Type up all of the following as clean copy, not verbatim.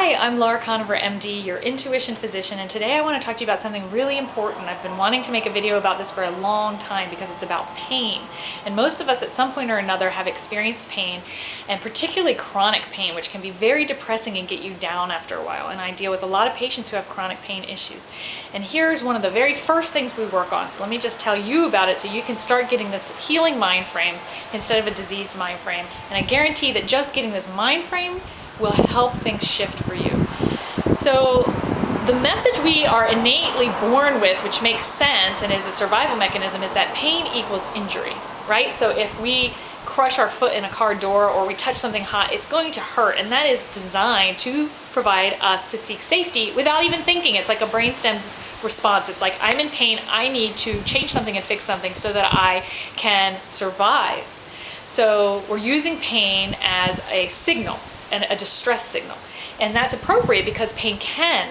Hi, I'm Laura Koniver, MD, your intuition physician, and today I want to talk to you about something really important. I've been wanting to make a video about this for a long time because it's about pain. And most of us at some point or another have experienced pain, and particularly chronic pain, which can be very depressing and get you down after a while. And I deal with a lot of patients who have chronic pain issues. And here's one of the very first things we work on. So let me just tell you about it so you can start getting this healing mind frame instead of a diseased mind frame. And I guarantee that just getting this mind frame will help things shift for you. So the message we are innately born with, which makes sense and is a survival mechanism, is that pain equals injury, right? So if we crush our foot in a car door or we touch something hot, it's going to hurt, and that is designed to provide us to seek safety without even thinking. It's like a brainstem response. It's like, I'm in pain, I need to change something and fix something so that I can survive. So we're using pain as a signal, and a distress signal. And that's appropriate because pain can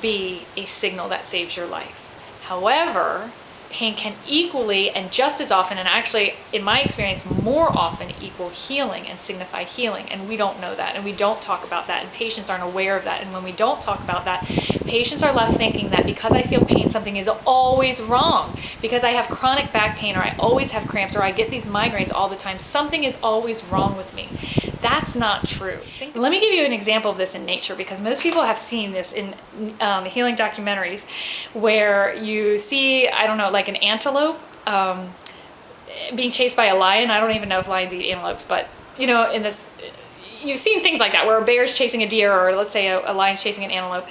be a signal that saves your life. However, pain can equally and just as often, and actually in my experience more often, equal healing and signify healing. And we don't know that, and we don't talk about that, and patients aren't aware of that. And when we don't talk about that, patients are left thinking that because I feel pain, something is always wrong. Because I have chronic back pain, or I always have cramps, or I get these migraines all the time, something is always wrong with me. That's not true. Let me give you an example of this in nature, because most people have seen this in healing documentaries where you see, I don't know, like an antelope being chased by a lion. I don't even know if lions eat antelopes, but you know, in this, you've seen things like that where a bear's chasing a deer, or let's say a lion's chasing an antelope,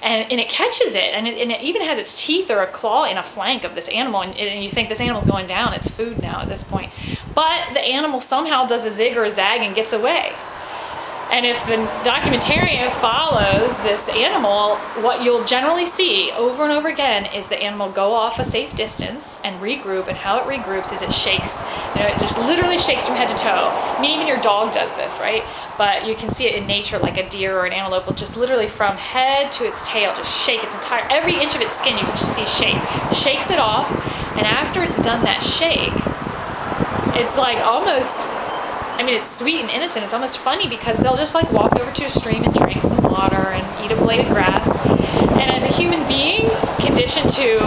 and it catches it, and it even has its teeth or a claw in a flank of this animal, and you think this animal's going down, it's food now at this point. But the animal somehow does a zig or a zag and gets away. And if the documentarian follows this animal, what you'll generally see over and over again is the animal go off a safe distance and regroup, and how it regroups is it shakes. You know, it just literally shakes from head to toe. I mean, even your dog does this, right? But you can see it in nature, like a deer or an antelope will just literally from head to its tail just shake its entire, every inch of its skin you can just see shake. Shakes it off, and after it's done that shake, it's like almost, I mean, it's sweet and innocent. It's almost funny because they'll just like walk over to a stream and drink some water and eat a blade of grass. And as a human being conditioned to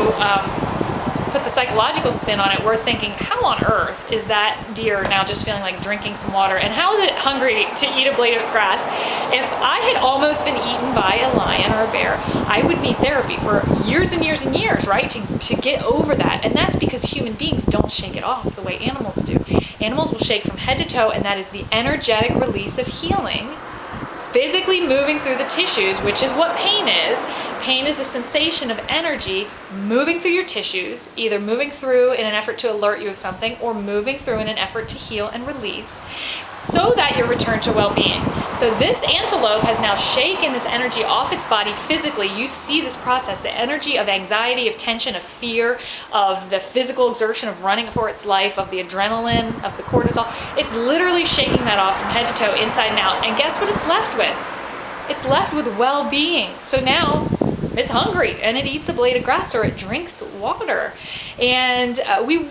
put the psychological spin on it, we're thinking, how on earth is that deer now just feeling like drinking some water? And how is it hungry to eat a blade of grass? If I had almost been eaten by a lion or a bear, I would need therapy for years and years and years, right? To get over that. And that's because human beings don't shake it off the way animals do. Animals will shake from head to toe, and that is the energetic release of healing, physically moving through the tissues, which is what pain is. Pain is a sensation of energy moving through your tissues, either moving through in an effort to alert you of something, or moving through in an effort to heal and release, so that you're returned to well-being. So this antelope has now shaken this energy off its body physically. You see this process, the energy of anxiety, of tension, of fear, of the physical exertion of running for its life, of the adrenaline, of the cortisol. It's literally shaking that off from head to toe, inside and out. And guess what it's left with? It's left with well-being. So now it's hungry and it eats a blade of grass or it drinks water. And we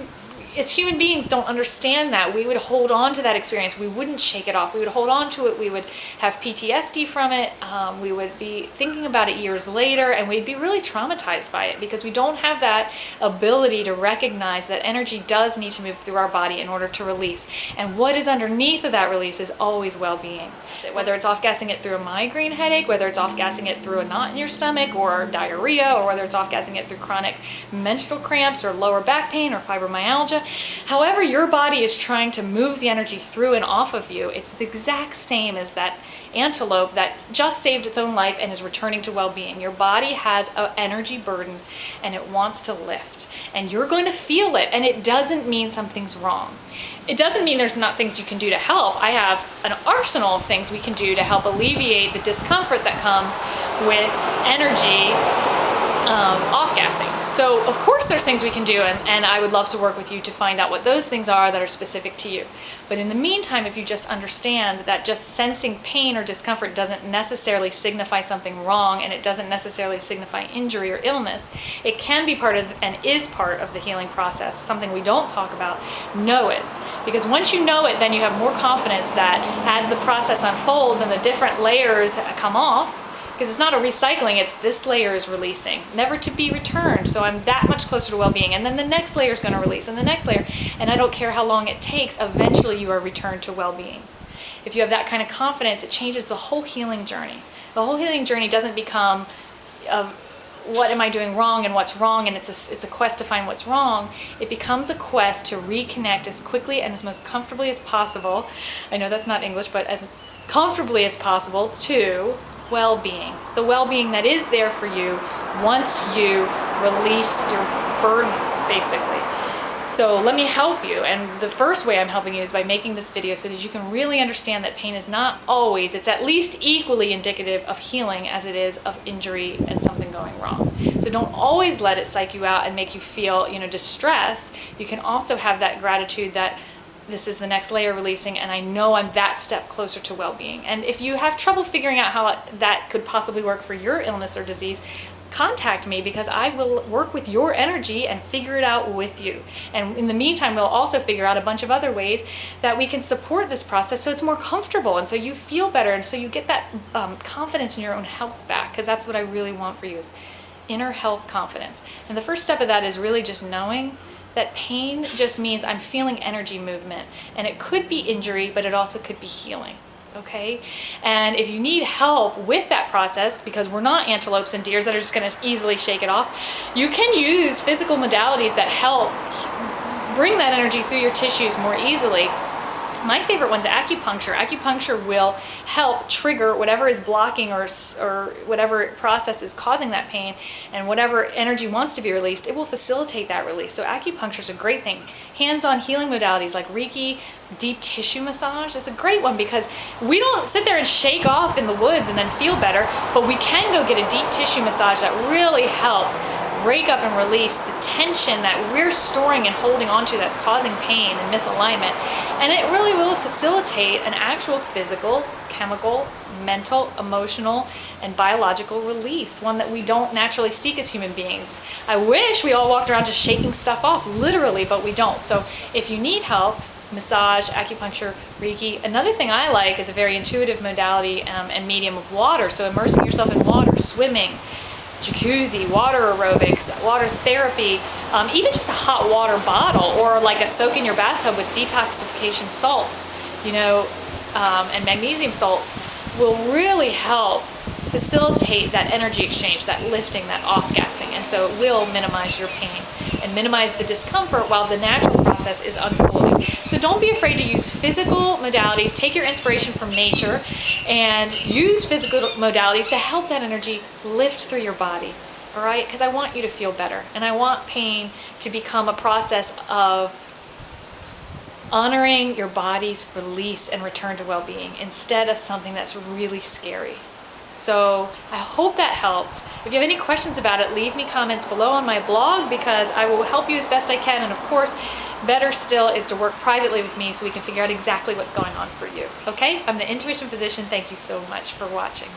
as human beings don't understand that. We would hold on to that experience. We wouldn't shake it off. We would hold on to it. We would have PTSD from it. We would be thinking about it years later, and we'd be really traumatized by it because we don't have that ability to recognize that energy does need to move through our body in order to release. And what is underneath of that release is always well-being. Whether it's off-gassing it through a migraine headache, whether it's off-gassing it through a knot in your stomach or diarrhea, or whether it's off-gassing it through chronic menstrual cramps or lower back pain or fibromyalgia, however your body is trying to move the energy through and off of you, it's the exact same as that antelope that just saved its own life and is returning to well-being. Your body has an energy burden and it wants to lift, and you're going to feel it, and it doesn't mean something's wrong. It doesn't mean there's not things you can do to help. I have an arsenal of things we can do to help alleviate the discomfort that comes with energy off-gassing. So of course there's things we can do, and I would love to work with you to find out what those things are that are specific to you. But in the meantime, if you just understand that just sensing pain or discomfort doesn't necessarily signify something wrong, and it doesn't necessarily signify injury or illness, it can be part of and is part of the healing process, something we don't talk about. Know it. Because once you know it, then you have more confidence that as the process unfolds and the different layers come off, because it's not a recycling, it's this layer is releasing, never to be returned. So I'm that much closer to well-being. And then the next layer is going to release, and the next layer. And I don't care how long it takes, eventually you are returned to well-being. If you have that kind of confidence, it changes the whole healing journey. The whole healing journey doesn't become what am I doing wrong and what's wrong, and it's a quest to find what's wrong. It becomes a quest to reconnect as quickly and as most comfortably as possible. I know that's not English, but as comfortably as possible to well-being. The well-being that is there for you once you release your burdens, basically. So let me help you, and the first way I'm helping you is by making this video so that you can really understand that pain is not always, it's at least equally indicative of healing as it is of injury and something going wrong. So don't always let it psych you out and make you feel, distress. You can also have that gratitude that this is the next layer releasing, and I know I'm that step closer to well-being. And if you have trouble figuring out how that could possibly work for your illness or disease, contact me, because I will work with your energy and figure it out with you. And in the meantime, we'll also figure out a bunch of other ways that we can support this process so it's more comfortable and so you feel better and so you get that confidence in your own health back, because that's what I really want for you, is inner health confidence. And the first step of that is really just knowing that pain just means I'm feeling energy movement, and it could be injury, but it also could be healing. Okay? And if you need help with that process, because we're not antelopes and deers that are just going to easily shake it off, you can use physical modalities that help bring that energy through your tissues more easily. My favorite one's acupuncture. Acupuncture will help trigger whatever is blocking or whatever process is causing that pain, and whatever energy wants to be released, it will facilitate that release. So acupuncture is a great thing. Hands-on healing modalities like Reiki, deep tissue massage is a great one, because we don't sit there and shake off in the woods and then feel better, but we can go get a deep tissue massage that really helps break up and release the tension that we're storing and holding onto that's causing pain and misalignment. And it really will facilitate an actual physical, chemical, mental, emotional, and biological release, one that we don't naturally seek as human beings. I wish we all walked around just shaking stuff off, literally, but we don't. So if you need help, massage, acupuncture, Reiki. Another thing I like is a very intuitive modality and medium of water. So immersing yourself in water, swimming, jacuzzi, water aerobics, water therapy, even just a hot water bottle, or like a soak in your bathtub with detoxification salts, and magnesium salts will really help facilitate that energy exchange, that lifting, that off-gassing. And so it will minimize your pain and minimize the discomfort while the natural process is unfolding. So don't be afraid to use physical modalities. Take your inspiration from nature and use physical modalities to help that energy lift through your body. All right? Because I want you to feel better, and I want pain to become a process of honoring your body's release and return to well-being instead of something that's really scary. So I hope that helped. If you have any questions about it, leave me comments below on my blog, because I will help you as best I can. And of course, better still is to work privately with me so we can figure out exactly what's going on for you. Okay? I'm the Intuition Physician. Thank you so much for watching.